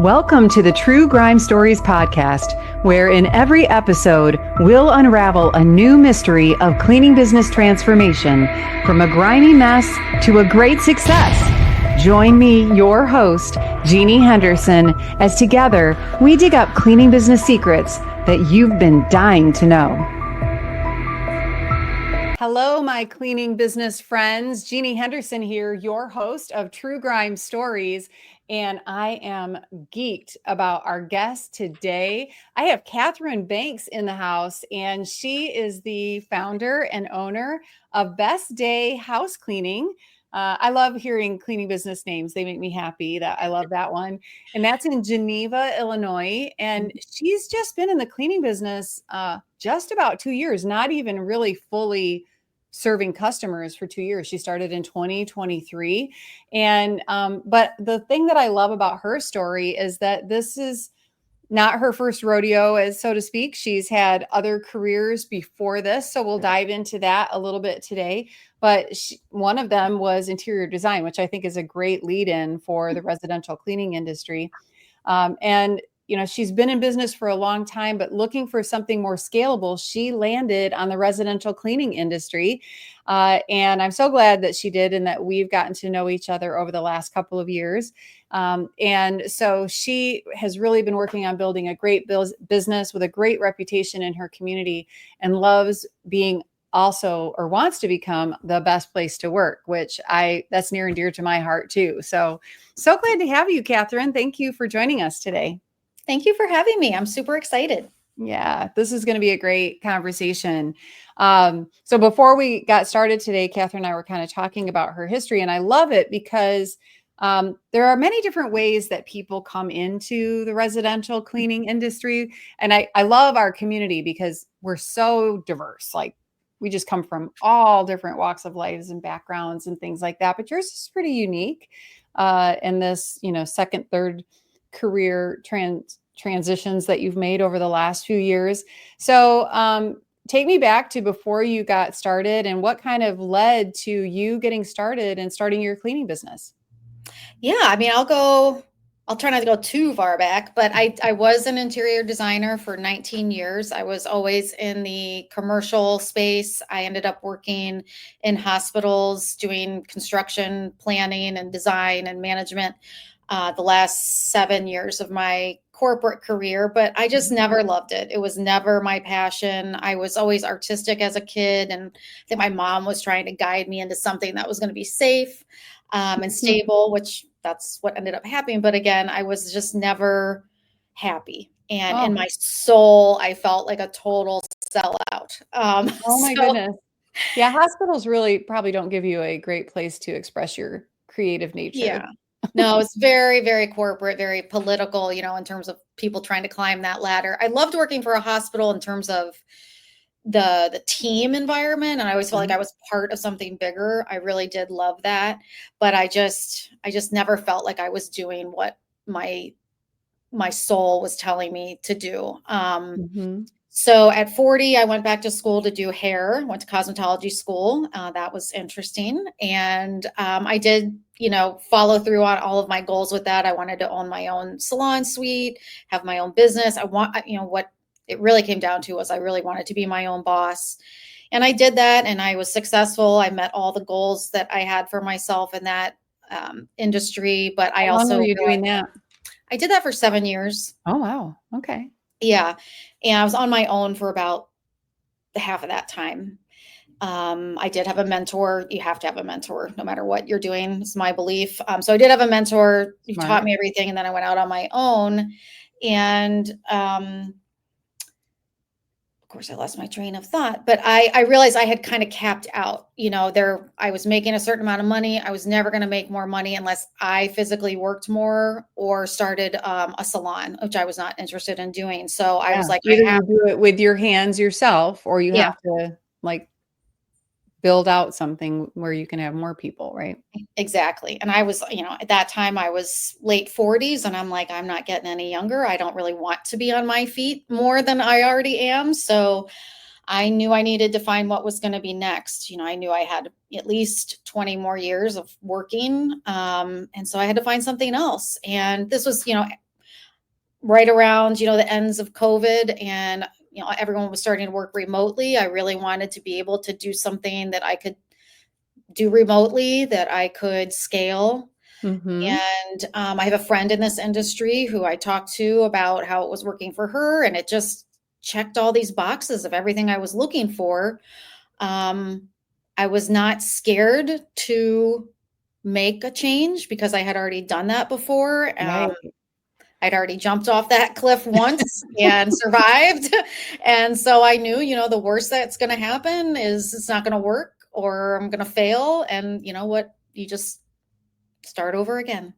Welcome to the True Grime Stories podcast, where in every episode, we'll unravel a new mystery of cleaning business transformation from a grimy mess to a great success. Join me, your host, Jeannie Henderson, as together we dig up cleaning business secrets that you've been dying to know. Hello, my cleaning business friends. Jeannie Henderson here, your host of True Grime Stories. And I am geeked about our guest today. I have Katherine Banks in the house, and she is the founder and owner of Best Day House Cleaning. I love hearing cleaning business names. They make me happy. I love that one. And that's in Geneva, Illinois. And she's just been in the cleaning business just about 2 years, not even really fully serving customers for 2 years. She started in 2023. But the thing that I love about her story is that this is not her first rodeo, as so to speak. She's had other careers before this. So we'll dive into that a little bit today. But one of them was interior design, which I think is a great lead in for the residential cleaning industry. She's been in business for a long time, but looking for something more scalable, she landed on the residential cleaning industry. And I'm so glad that she did and that we've gotten to know each other over the last couple of years. And so she has really been working on building a great business with a great reputation in her community and loves being also, or wants to become, the best place to work, which that's near and dear to my heart too. So glad to have you, Katherine. Thank you for joining us today. Thank you for having me. I'm super excited. Yeah, this is going to be a great conversation. So before we got started today, Katherine and I were kind of talking about her history, and I love it because there are many different ways that people come into the residential cleaning industry. And I love our community because we're so diverse. Like, we just come from all different walks of lives and backgrounds and things like that. But yours is pretty unique in this, second, third career transitions that you've made over the last few years. So take me back to before you got started and what kind of led to you getting started and starting your cleaning business. Yeah, I mean, I'll try not to go too far back, but I was an interior designer for 19 years. I was always in the commercial space. I ended up working in hospitals, doing construction planning and design and management the last 7 years of my corporate career, but I just never loved it. It was never my passion. I was always artistic as a kid, and I think my mom was trying to guide me into something that was going to be safe and stable, which that's what ended up happening. But again, I was just never happy. And in my soul, I felt like a total sellout. Oh my goodness. Yeah, hospitals really probably don't give you a great place to express your creative nature. Yeah. No, it's very, very corporate, very political, in terms of people trying to climb that ladder. I loved working for a hospital in terms of the team environment. And I always felt like I was part of something bigger. I really did love that. But I just never felt like I was doing what my soul was telling me to do. So at 40, I went back to school to do hair, went to cosmetology school. That was interesting. And I did, follow through on all of my goals with that. I wanted to own my own salon suite, have my own business. What it really came down to was I really wanted to be my own boss. And I did that, and I was successful. I met all the goals that I had for myself in that industry. But How long were you doing that? I did that for 7 years. Oh, wow. Okay. Yeah. And I was on my own for about half of that time. I did have a mentor. You have to have a mentor no matter what you're doing. It's my belief. So I did have a mentor who taught me everything. And then I went out on my own. And of course, I lost my train of thought. But I realized I had kind of capped out. I was making a certain amount of money. I was never going to make more money unless I physically worked more or started a salon, which I was not interested in doing. So I was like, either you do it with your hands yourself, or you have to build out something where you can have more people, right? Exactly. And I was, at that time I was late 40s, and I'm like, I'm not getting any younger. I don't really want to be on my feet more than I already am. So I knew I needed to find what was going to be next. I knew I had at least 20 more years of working. And so I had to find something else. And this was, right around, the ends of COVID, and, everyone was starting to work remotely. I really wanted to be able to do something that I could do remotely, that I could scale. Mm-hmm. And I have a friend in this industry who I talked to about how it was working for her, and it just checked all these boxes of everything I was looking for. I was not scared to make a change because I had already done that before. Right. I'd already jumped off that cliff once and survived. And so I knew, the worst that's going to happen is it's not going to work, or I'm going to fail. And you know what? You just start over again.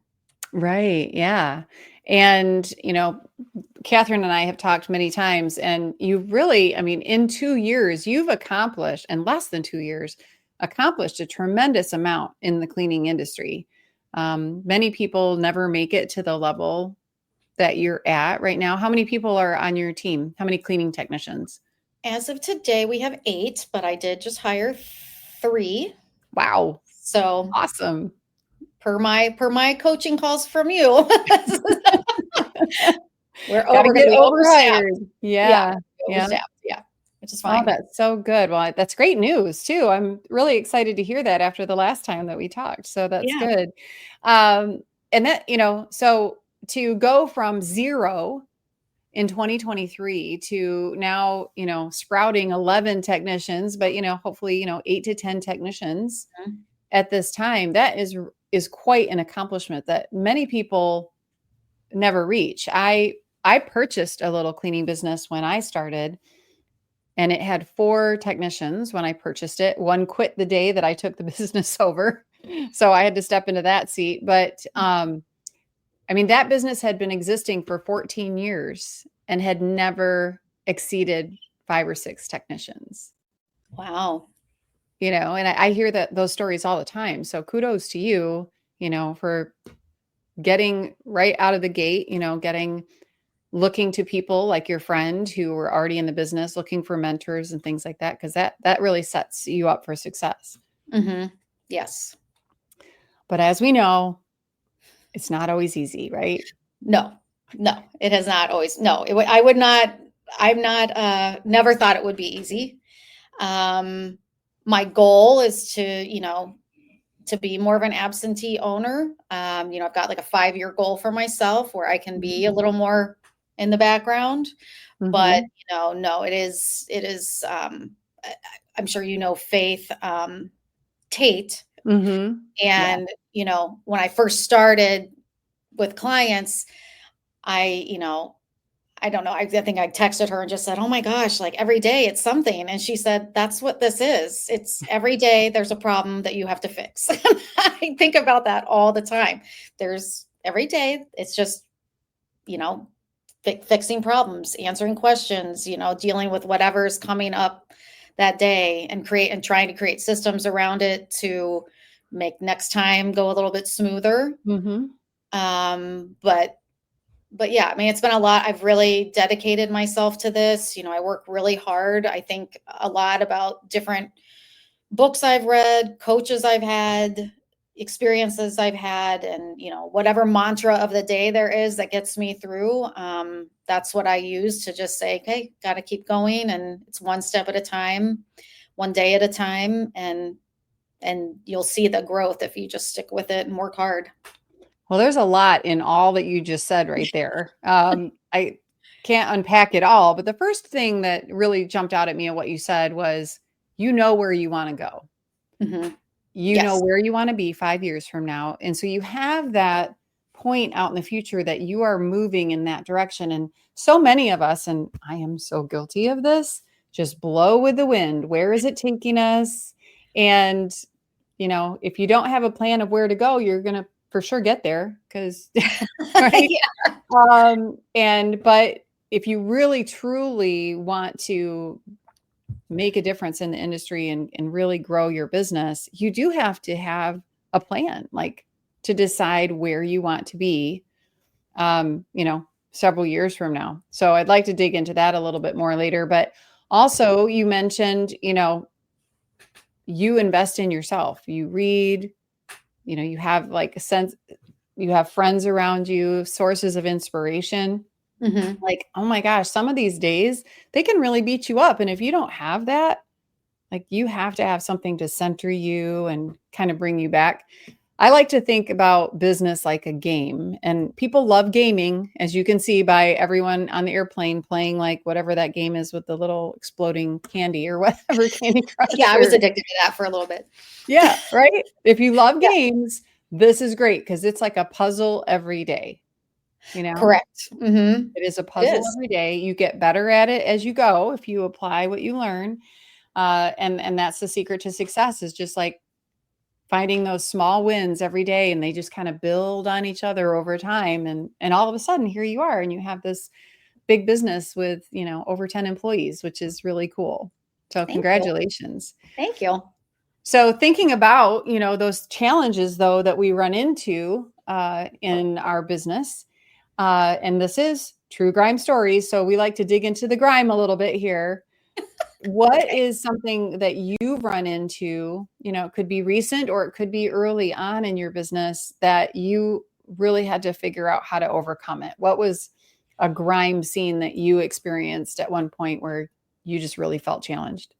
Right. Yeah. And, Katherine and I have talked many times, and you really, I mean, in 2 years, you've accomplished, in less than 2 years, accomplished a tremendous amount in the cleaning industry. Many people never make it to the level that you're at right now. How many people are on your team? How many cleaning technicians? As of today, we have 8, but I did just hire 3. Wow. So Awesome. per my coaching calls from you, we're Gotta going to get be overstaffed. overhired. Yeah, Yeah. Yeah. overstaffed. Yeah, which is Oh, fine. that's so good. Well, that's great news too. I'm really excited to hear that after the last time that we talked. So that's Yeah. good. And that, so to go from zero in 2023 to now, sprouting 11 technicians, but, hopefully, 8 to 10 technicians Mhm. at this time, that is quite an accomplishment that many people never reach. I purchased a little cleaning business when I started, and it had 4 technicians when I purchased it. One quit the day that I took the business over. So I had to step into that seat. But I mean, that business had been existing for 14 years and had never exceeded 5 or 6 technicians. Wow. And I hear those stories all the time. So kudos to you, for getting right out of the gate, looking to people like your friend who were already in the business, looking for mentors and things like that, because that really sets you up for success. Mm-hmm. Yes. But as we know, it's not always easy, right? No, it has not always. No, I would not. I'm not. Never thought it would be easy. My goal is to be more of an absentee owner. I've got like a 5-year goal for myself where I can be a little more in the background. But Mm-hmm. no, it is. I'm sure Faith Tate, Mm-hmm. Yeah. and when I first started with clients, I don't know. I think I texted her and just said, "Oh my gosh, like every day it's something." And she said, "That's what this is. It's every day there's a problem that you have to fix." I think about that all the time. There's every day it's just, fixing problems, answering questions, dealing with whatever's coming up that day, and trying to create systems around it to make next time go a little bit smoother. Mm-hmm. But yeah, I mean, it's been a lot. I've really dedicated myself to this. I work really hard. I think a lot about different books I've read, coaches I've had, experiences I've had, and, whatever mantra of the day there is that gets me through. That's what I use to just say, okay, got to keep going. And it's one step at a time, one day at a time. And you'll see the growth if you just stick with it and work hard. Well, there's a lot in all that you just said right there. I can't unpack it all, but the first thing that really jumped out at me of what you said was, where you want to go. Mm-hmm. You know Yes. where you want to be 5 years from now. And so you have that point out in the future that you are moving in that direction. And so many of us, and I am so guilty of this, just blow with the wind. Where is it taking us? And, if you don't have a plan of where to go, you're going to for sure get there because, right? Yeah. But if you really truly want to make a difference in the industry and really grow your business, you do have to have a plan, like to decide where you want to be, several years from now. So I'd like to dig into that a little bit more later. But also, you mentioned, you invest in yourself. You read, you have like a sense, you have friends around you, sources of inspiration. Mhm. Like, oh my gosh, some of these days they can really beat you up. And if you don't have that, like you have to have something to center you and kind of bring you back. I like to think about business like a game, and people love gaming, as you can see by everyone on the airplane playing like whatever that game is with the little exploding candy or whatever, Candy Yeah, Crush I was or addicted to that for a little bit. yeah, right? If you love Yeah, games, this is great because it's like a puzzle every day, you know? correct. Mhm. It is a It puzzle is. every day. You get better at it as you go if you apply what you learn. And that's the secret to success is just like finding those small wins every day, and they just kind of build on each other over time. And all of a sudden, here you are, and you have this big business with, over 10 employees, which is really cool. So Thank you. congratulations. Thank you. So thinking about, those challenges though that we run into in our business, and this is true grime stories. So we like to dig into the grime a little bit here. What Okay. is something that you've run into, it could be recent or it could be early on in your business that you really had to figure out how to overcome it? What was a grime scene that you experienced at one point where you just really felt challenged?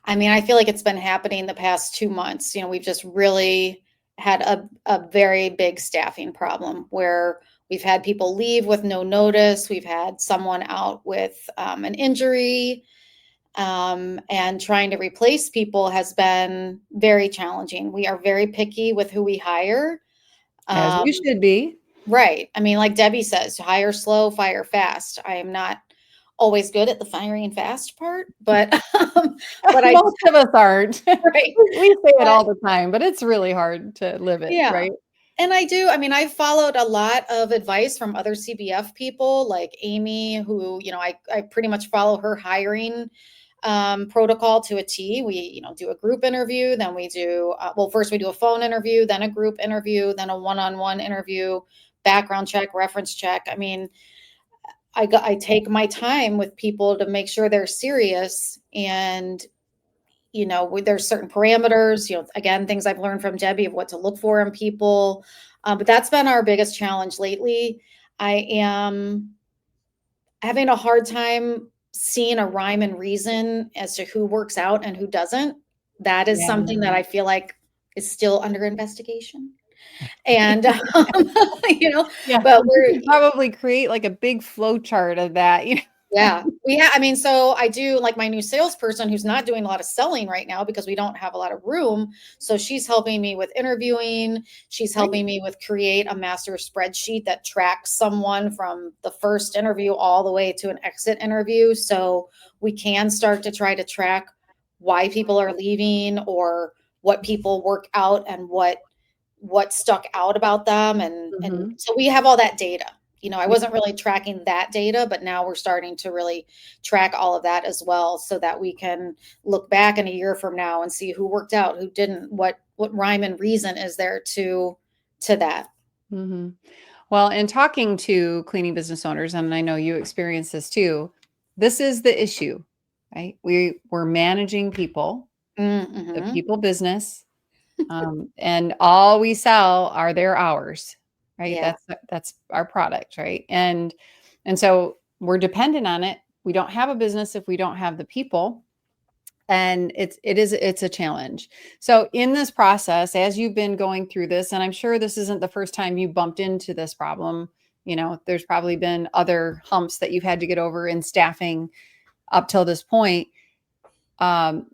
I mean, I feel like it's been happening the past 2 months. We've just really had a very big staffing problem where we've had people leave with no notice. We've had someone out with an injury, and trying to replace people has been very challenging. We are very picky with who we hire. As Um, you should be. right. I mean, like Debbie says, hire slow, fire fast. I am not always good at the firing fast part, but but I Most of us aren't. right. We say it But all the time, but it's really hard to live it, yeah. right? And I do. I mean, I've followed a lot of advice from other CBF people like Amy, who, I pretty much follow her hiring protocol to a T. We, do a group interview, then we do, well, first we do a phone interview, then a group interview, then a one-on-one interview, background check, reference check. I mean, I take my time with people to make sure they're serious. And there's certain parameters, again, things I've learned from Debbie of what to look for in people. But that's been our biggest challenge lately. I am having a hard time seeing a rhyme and reason as to who works out and who doesn't. That is Yeah. something that I feel like is still under investigation. And, Yeah. but You we're, could probably create like a big flow chart of that. yeah. I mean, so I do like my new salesperson who's not doing a lot of selling right now because we don't have a lot of room. So she's helping me with interviewing. She's Great. helping me with create a master spreadsheet that tracks someone from the first interview all the way to an exit interview. So we can start to try to track why people are leaving or what people work out and what stuck out about them. And Mhm. so we have all that data. I Yeah. wasn't really tracking that data, but now we're starting to really track all of that as well so that we can look back in a year from now and see who worked out, who didn't, what rhyme and reason is there to that. Mhm. Well, in talking to cleaning business owners, and I know you experience this too, this is the issue, right? We're managing people, the Mm-hmm. people business, and all we sell are their hours, right? Yeah. That's our product, right? And so we're dependent on it. We don't have a business if we don't have the people, and it's a challenge. So in this process, as you've been going through this, and I'm sure this isn't the first time you bumped into this problem, there's probably been other humps that you've had to get over in staffing up till this point. um,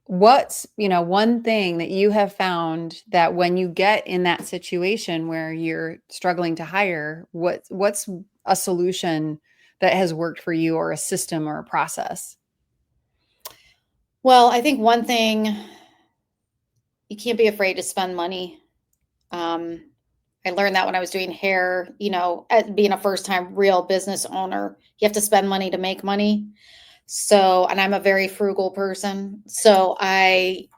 what's one thing that you have found that when you get in that situation where you're struggling to hire, what's a solution that has worked for you, or a system or a process? Well, I think one thing, you can't be afraid to spend money. Um, I learned that when I was doing hair, being a first time real business owner, you have to spend money to make money. So, and I'm a very frugal person. So I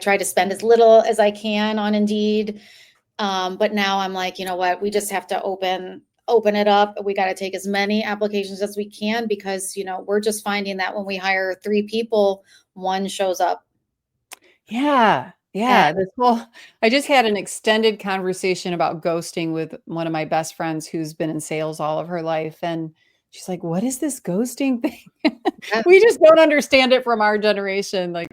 try to spend as little as I can on Indeed. But now I'm like, you know what? We just have to open it up. We got to take as many applications as we can because, we're just finding that when we hire 3 people, one shows up. Yeah. Yeah, this whole I just had an extended conversation about ghosting with one of my best friends who's been in sales all of her life, and she's like, "What is this ghosting thing?" Yeah. We just don't understand it from our generation, like,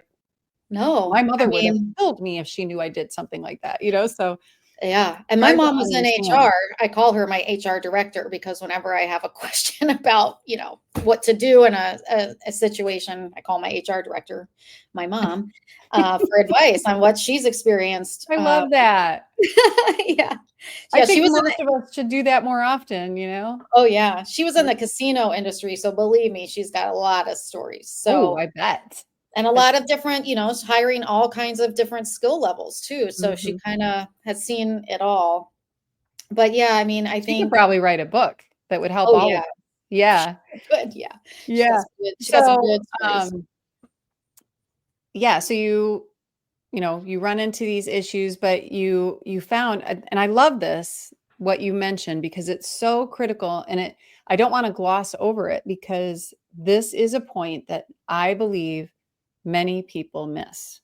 my No, I mother would have mean, killed me if she knew I did something like that, you know, so yeah, and my hard to mom was in understand. HR. I call her my HR director because whenever I have a question about, what to do in a situation, I call my HR director, my mom, for advice on what she's experienced. I love that. Yeah. I Yeah, she think was in most of us should do that more often, you know? oh, yeah, she was in the casino industry, so believe me, she's got a lot of stories. Oh, So I bet. and a That's lot of different, hiring all kinds of different skill levels too, so she mhm. kinda has seen it all. But yeah, I mean, I She could think probably write a book that would help oh, all of yeah, us. Yeah, good, yeah. yeah. She got some So, good stories. yeah, so you run into these issues, but you found and I love this, what you mentioned, because it's so critical, and I don't want to gloss over it, because this is a point that I believe many people miss,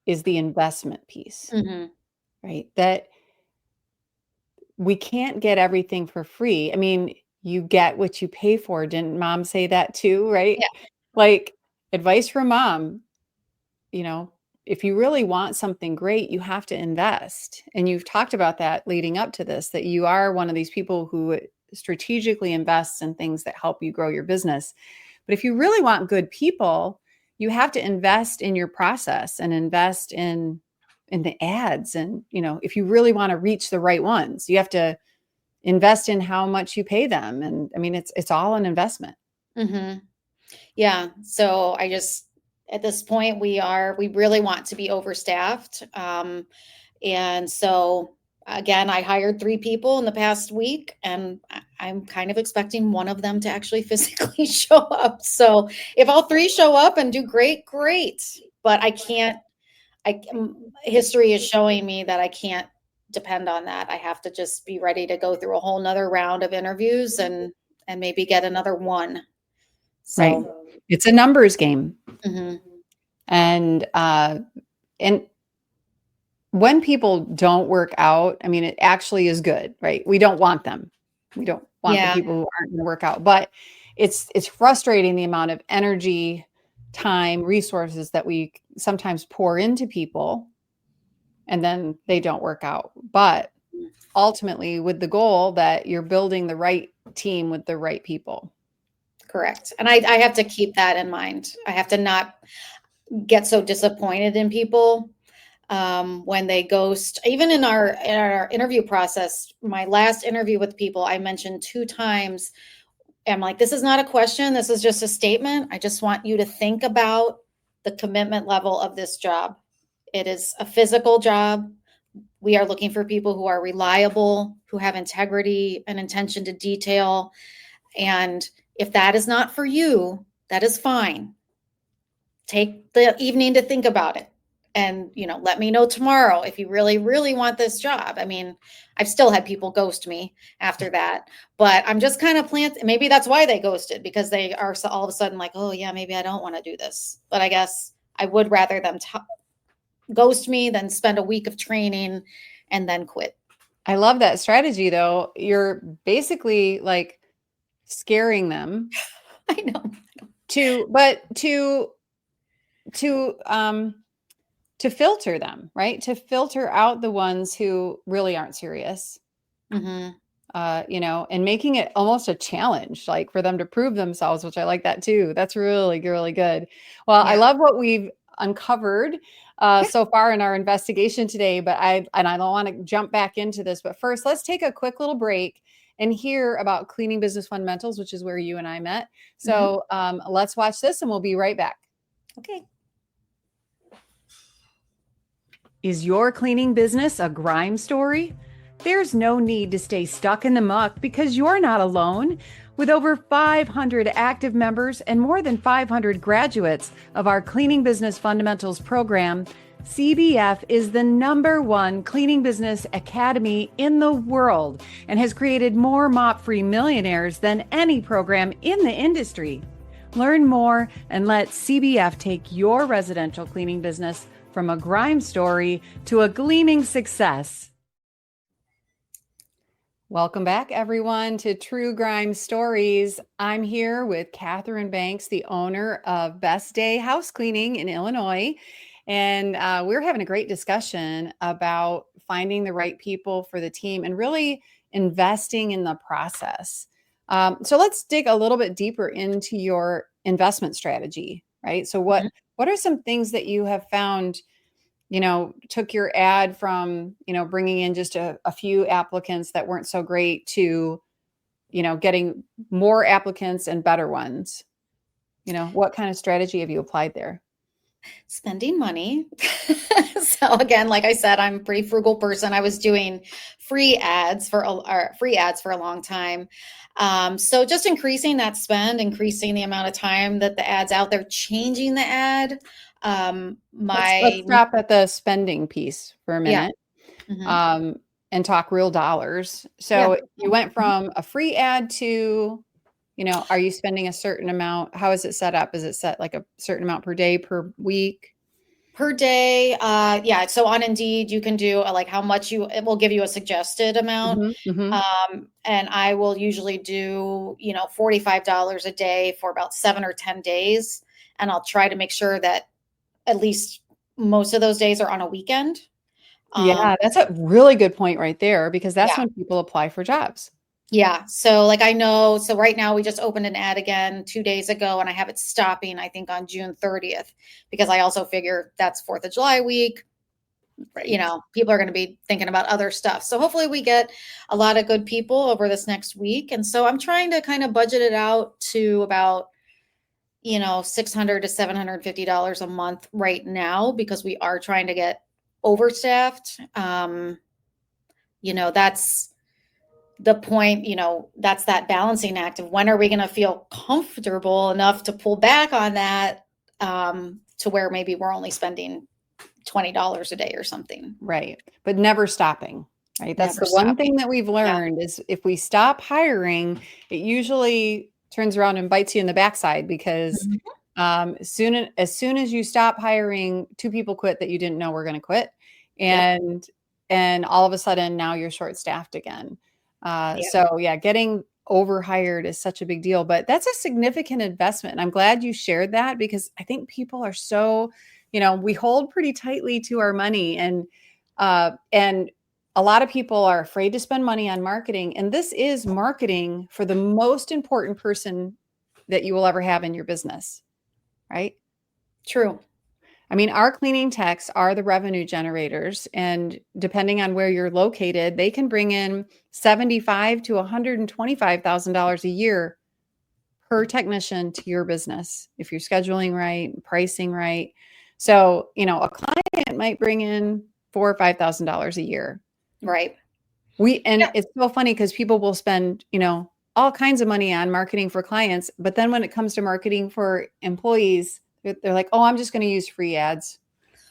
is the investment piece, Mhm. right? That we can't get everything for free. I mean, you get what you pay for. Didn't mom say that too, right? Yeah. Like, advice from mom, you know, if you really want something great, you have to invest. And you've talked about that leading up to this, that you are one of these people who strategically invests in things that help you grow your business. But if you really want good people, you have to invest in your process and invest in the ads. And, if you really want to reach the right ones, you have to invest in how much you pay them. And I mean, it's all an investment. Mhm. Yeah, so I just at this point, we really want to be overstaffed, and so, again, I hired 3 people in the past week, and I'm kind of expecting one of them to actually physically show up. So, if all 3 show up and do great, great, but I can't history is showing me that I can't depend on that. I have to just be ready to go through a whole 'nother round of interviews and maybe get another one. Right. So It's a numbers game. mhm. And when people don't work out, I mean, it actually is good, right? We don't want them. We don't want the Yeah, people who aren't going to work out, but it's frustrating the amount of energy, time, resources that we sometimes pour into people, and then they don't work out. But ultimately, with the goal that you're building the right team with the right people. correct. And I have to keep that in mind. I have to not get so disappointed in people when they ghost. Even in our interview process, my last interview with people, I mentioned 2 times. I'm like, this is not a question. This is just a statement. I just want you to think about the commitment level of this job. It is a physical job. We are looking for people who are reliable, who have integrity and attention to detail. And if that is not for you, that is fine. Take the evening to think about it. And, let me know tomorrow if you really, really want this job. I mean, I've still had people ghost me after that, but I'm just kind of maybe that's why they ghosted, because they are all of a sudden like, oh, yeah, maybe I don't want to do this. But I guess I would rather them ghost me than spend a week of training and then quit. I love that strategy, though. You're basically like scaring them I know. but to filter them, right? To filter out the ones who really aren't serious, Hmm. and making it almost a challenge, like for them to prove themselves, which I like that too. That's really, really good. Well, I Yeah. love what we've uncovered Yeah. so far in our investigation today, but I don't want to jump back into this. But first, let's take a quick little break and hear about cleaning business fundamentals, which is where you and I met. Hmm. So let's watch this and we'll be right back. Okay. Is your cleaning business a grime story? There's no need to stay stuck in the muck, because you're not alone. With over 500 active members and more than 500 graduates of our Cleaning Business Fundamentals program, CBF is the #1 cleaning business academy in the world and has created more mop-free millionaires than any program in the industry. Learn more and let CBF take your residential cleaning business from a grime story to a gleaming success. Welcome back, everyone, to True Grime Stories. I'm here with Katherine Banks, the owner of Best Day House Cleaning in Illinois. And we're having a great discussion about finding the right people for the team and really investing in the process. So let's dig a little bit deeper into your investment strategy, right? So what are some things that you have found, took your ad from, bringing in just a few applicants that weren't so great to, getting more applicants and better ones? What kind of strategy have you applied there? Spending money. So again, like I said, I'm a pretty frugal person. I was doing free ads for a long time. So just increasing that spend, increasing the amount of time that the ad's out there, changing the ad. Let's stop at the spending piece for a Yeah. minute. Mhm. And talk real dollars. Yeah. So you went from a free ad to, are you spending a certain amount? How is it set up? Is it set like a certain amount per day, per week? Per day. Yeah. So on Indeed, you can do like how much it will give you a suggested amount. And I will usually do, $45 a day for about 7 or 10 days. And I'll try to make sure that at least most of those days are on a weekend. Yeah, that's a really good point right there, because that's Yeah. when people apply for jobs. Yeah. So like I know, so right now we just opened an ad again 2 days ago and I have it stopping, I think on June 30th, because I also figure that's 4th of July week. Right. People are going to be thinking about other stuff. So hopefully we get a lot of good people over this next week. And so I'm trying to kind of budget it out to about, $600 to $750 a month right now, because we are trying to get overstaffed. That's the point, that's that balancing act of when are we going to feel comfortable enough to pull back on that, to where maybe we're only spending $20 a day or something. Right. But never stopping. Right. That's Never the one stopping. thing that we've learned is if we stop hiring, it usually turns around and bites you in the backside, because Mhm. as soon as you stop hiring, two people quit that you didn't know were going to quit. Yep. And all of a sudden now you're short staffed again. Yeah. So yeah, getting overhired is such a big deal, but that's a significant investment. And I'm glad you shared that, because I think people are so, we hold pretty tightly to our money, and a lot of people are afraid to spend money on marketing. And this is marketing for the most important person that you will ever have in your business, right? True. I mean, our cleaning techs are the revenue generators, and depending on where you're located, they can bring in $75,000 to $125,000 a year per technician to your business if you're scheduling right, pricing right. So, a client might bring in $4,000 or $5,000 a year. Right. And Yeah. it's so funny because people will spend, all kinds of money on marketing for clients, but then when it comes to marketing for employees, they're like, "Oh, I'm just going to use free ads."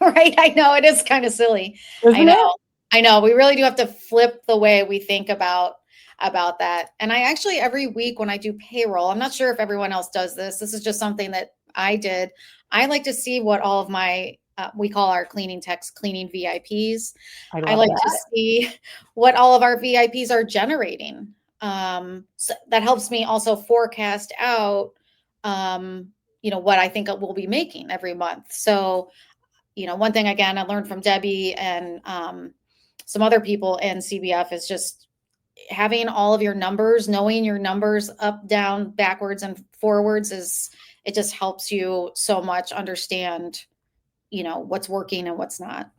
Right. I know it is kind of silly. I Isn't know. it? I know. We really do have to flip the way we think about that. And I actually every week when I do payroll, I'm not sure if everyone else does this. This is just something that I did. I like to see what all of my we call our cleaning techs cleaning VIPs. I I love like to that. see what all of our VIPs are generating. So that helps me also forecast out, what I think we'll be making every month. So, one thing again I learned from Debbie and some other people in CBF is just having all of your numbers, knowing your numbers up, down, backwards, and forwards it just helps you so much understand, what's working and what's not.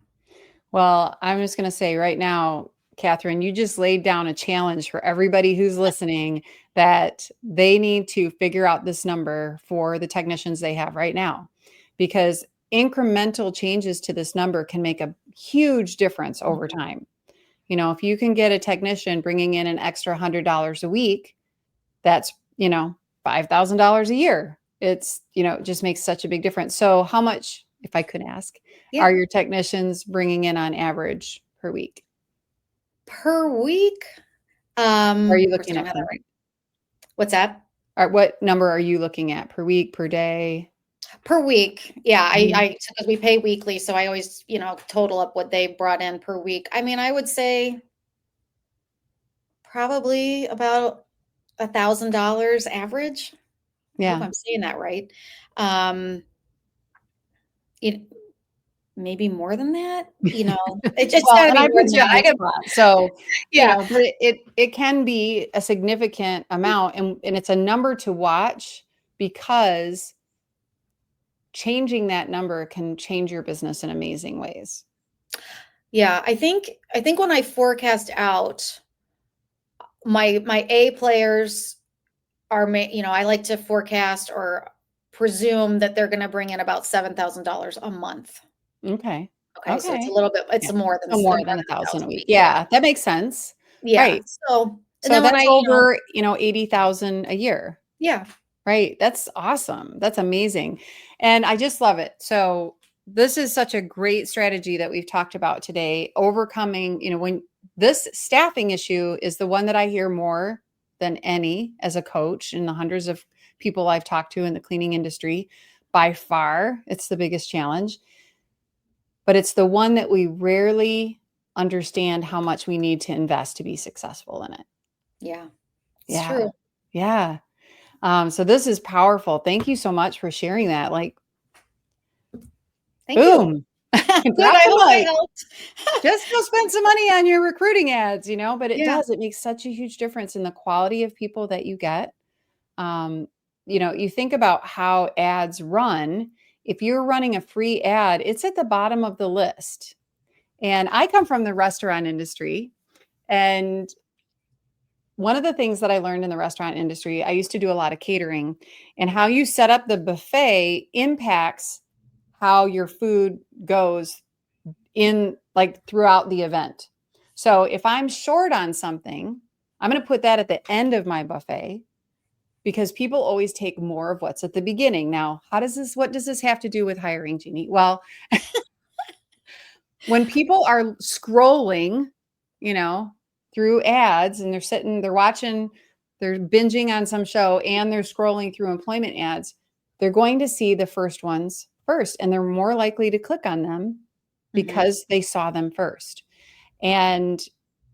Well, I'm just going to say right now, Katherine, you just laid down a challenge for everybody who's listening, that they need to figure out this number for the technicians they have right now, because incremental changes to this number can make a huge difference over time. If you can get a technician bringing in an extra $100 a week, that's, $5,000 a year. It just makes such a big difference. So how much, if I could ask, Yeah. are your technicians bringing in on average per week? Per week. Are you Of course, I looking don't at have per that right. week? What's that? Or what number are you looking at per week, per day? Per week. Yeah. Mhm. Because we pay weekly. So I always, total up what they brought in per week. I mean, I would say probably about $1,000 average. I hope Yeah. I'm saying that right. Um, it maybe more than that, it's Well, gotta and be I more put than you that. on the spot. So, Yeah. but it can be a significant amount, and it's a number to watch, because changing that number can change your business in amazing ways. Yeah, I think when I forecast out, my A players I like to forecast or presume that they're gonna bring in about $7,000 a month. Okay. Okay, so it's a Okay. little bit Yeah. it's more than So more more than than 1,000 a 1,000 a week. week, yeah. Yeah, that makes sense. Yeah, Right. so and So then when that's over, 80,000 a year. yeah, Right. That's awesome. That's amazing. And I just love it. So this is such a great strategy that we've talked about today, overcoming, when this staffing issue is the one that I hear more than any as a coach in the hundreds of people I've talked to in the cleaning industry. By far, it's the biggest challenge, but it's the one that we rarely understand how much we need to invest to be successful in it. yeah, it's Yeah. true. Yeah. So this is powerful. Thank you so much for sharing that. Like, Thank you. boom, Good, drop I the hope I mic. helped. Just go spend some money on your recruiting ads, but it Yeah, does. It makes such a huge difference in the quality of people that you get. Um, you think about how ads run. If you're running a free ad, it's at the bottom of the list. And I come from the restaurant industry. And one of the things that I learned in the restaurant industry, I used to do a lot of catering, and how you set up the buffet impacts how your food goes in, like, throughout the event. So if I'm short on something, I'm going to put that at the end of my buffet, because people always take more of what's at the beginning. Now, what does this have to do with hiring, Jeannie? Well, when people are scrolling, you know, through ads, and they're watching, they're binging on some show, and they're scrolling through employment ads, they're going to see the first ones first, and they're more likely to click on them mhm, because they saw them first. And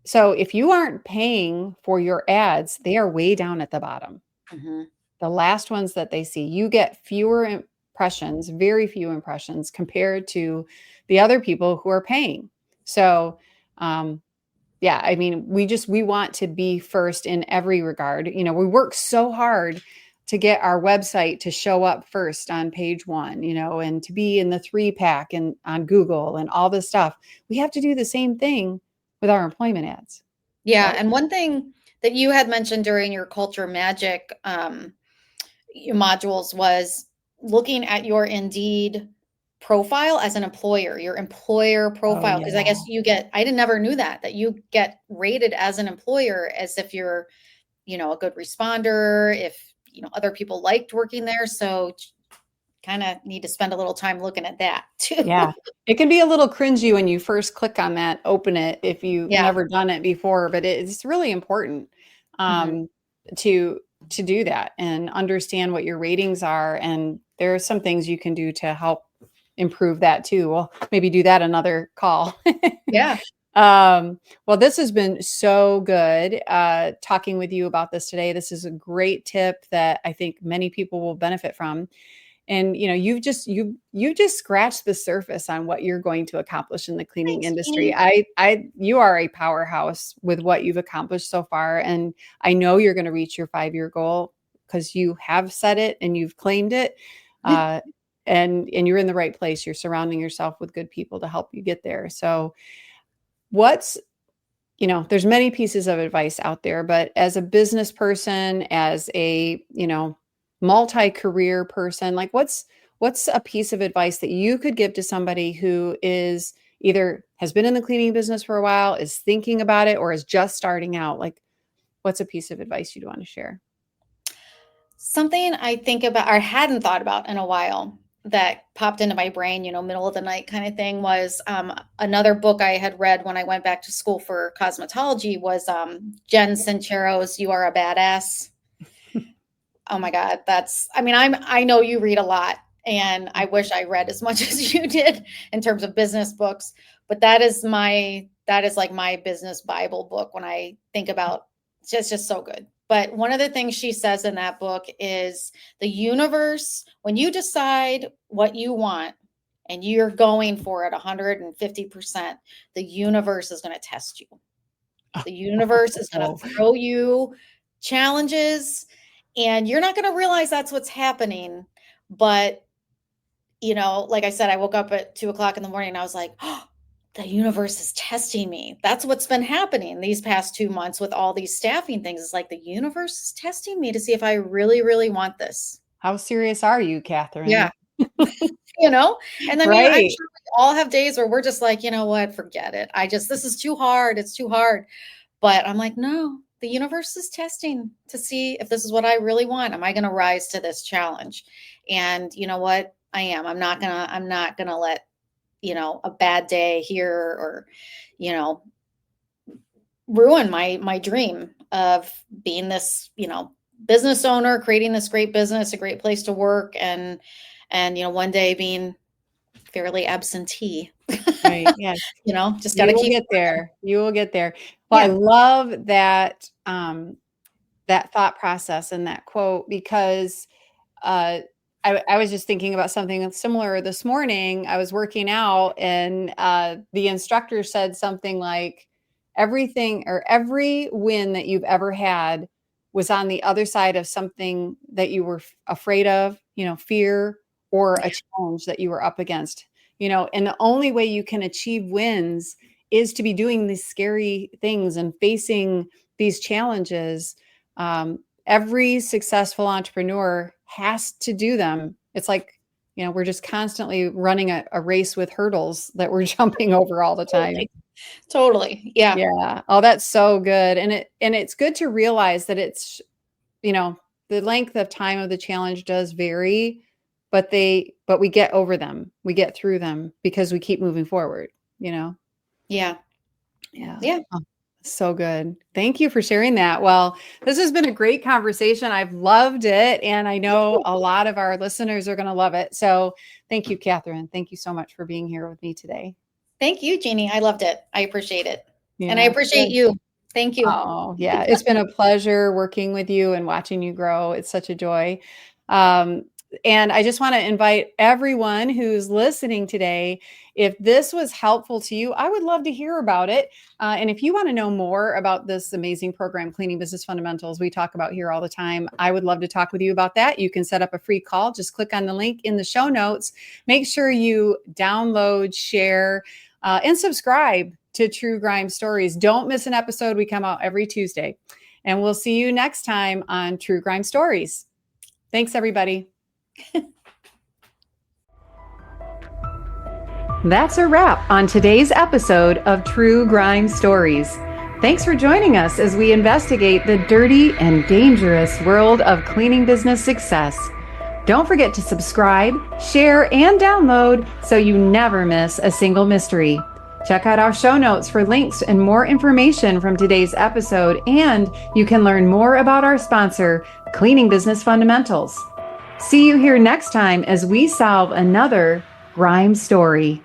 so if you aren't paying for your ads, they are way down at the bottom. mhm. The last ones that they see, you get fewer impressions, very few impressions, compared to the other people who are paying. So, um, yeah, I mean, we want to be first in every regard. We work so hard to get our website to show up first on page one, and to be in the 3 pack and on Google and all this stuff. We have to do the same thing with our employment ads, Yeah, right? and one thing that you had mentioned during your Culture Magic, your modules was looking at your Indeed profile as an employer, your employer Oh, profile, because I yeah. guess I didn't never knew that you get rated as an employer as if you're, a good responder, if, other people liked working there. So kind of need to spend a little time looking at that too. Yeah. It can be a little cringy when you first click on that, open it, if you've Yeah. never done it before, but it's really important Mhm. um, to do that and understand what your ratings are. And there are some things you can do to help improve that too. We'll maybe do that another call. Yeah. Well, this has been so good talking with you about this today. This is a great tip that I think many people will benefit from. And you've just scratched the surface on what you're going to accomplish in the cleaning Thanks, industry. Jeannie. You are a powerhouse with what you've accomplished so far, and I know you're going to reach your 5-year goal, because you have said it and you've claimed it. uh, and you're in the right place. You're surrounding yourself with good people to help you get there. So what's there's many pieces of advice out there, but as a business person, as a, multi-career person, like, what's a piece of advice that you could give to somebody who is either has been in the cleaning business for a while, is thinking about it, or is just starting out? Like, what's a piece of advice you'd want to share? Something I think about or hadn't thought about in a while that popped into my brain, middle of the night kind of thing was another book I had read when I went back to school for cosmetology was Jen Sincero's You Are a Badass. Oh my God. I know you read a lot. And I wish I read as much as you did in terms of business books, but that is like my business Bible book when I think about it's just so good. But one of the things she says in that book is the universe, when you decide what you want and you're going for it 150%, the universe is going to test you. The universe is going to throw you challenges and you're not going to realize that's what's happening. But, like I said, I woke up at 2:00 in the morning and I was like, oh, the universe is testing me. That's what's been happening these past 2 months with all these staffing things. It's like the universe is testing me to see if I really, really want this. How serious are you, Katherine? Yeah. And then right. I'm sure we all have days where we're just like, you know what, forget it. This is too hard. It's too hard. But I'm like, no, the universe is testing to see if this is what I really want. Am I going to rise to this challenge? And you know what? I am. I'm not gonna let, a bad day here or, ruin my dream of being this, business owner, creating this great business, a great place to work, and one day being fairly absentee. Right. Yes. Just got to keep get there. You will get there. Well, yeah. I love that, that thought process and that quote, because, I was just thinking about something similar this morning. I was working out and the instructor said something like every win that you've ever had was on the other side of something that you were afraid of, fear or a challenge that you were up against, and the only way you can achieve wins is to be doing these scary things and facing these challenges. Every successful entrepreneur has to do them. It's like, we're just constantly running a race with hurdles that we're jumping over all the time. Totally. Yeah. Yeah. Oh, that's so good. And it's good to realize that it's, the length of time of the challenge does vary, but we get over them. We get through them because we keep moving forward, Yeah. Yeah. Oh, so good. Thank you for sharing that. Well, this has been a great conversation. I've loved it. And I know a lot of our listeners are going to love it. So thank you, Katherine. Thank you so much for being here with me today. Thank you, Jeannie. I loved it. I appreciate it. Yeah, and I appreciate you. Thank you. Oh, yeah. It's been a pleasure working with you and watching you grow. It's such a joy. And I just want to invite everyone who's listening today, if this was helpful to you, I would love to hear about it. And if you want to know more about this amazing program, Cleaning Business Fundamentals, we talk about here all the time, I would love to talk with you about that. You can set up a free call. Just click on the link in the show notes. Make sure you download, share, and subscribe to True Grime Stories. Don't miss an episode. We come out every Tuesday. And we'll see you next time on True Grime Stories. Thanks, everybody. That's a wrap on today's episode of True Grime Stories. Thanks for joining us as we investigate the dirty and dangerous world of cleaning business success. Don't forget to subscribe, share, and download so you never miss a single mystery. Check out our show notes for links and more information from today's episode, and you can learn more about our sponsor, Cleaning Business Fundamentals. See you here next time as we solve another grime story.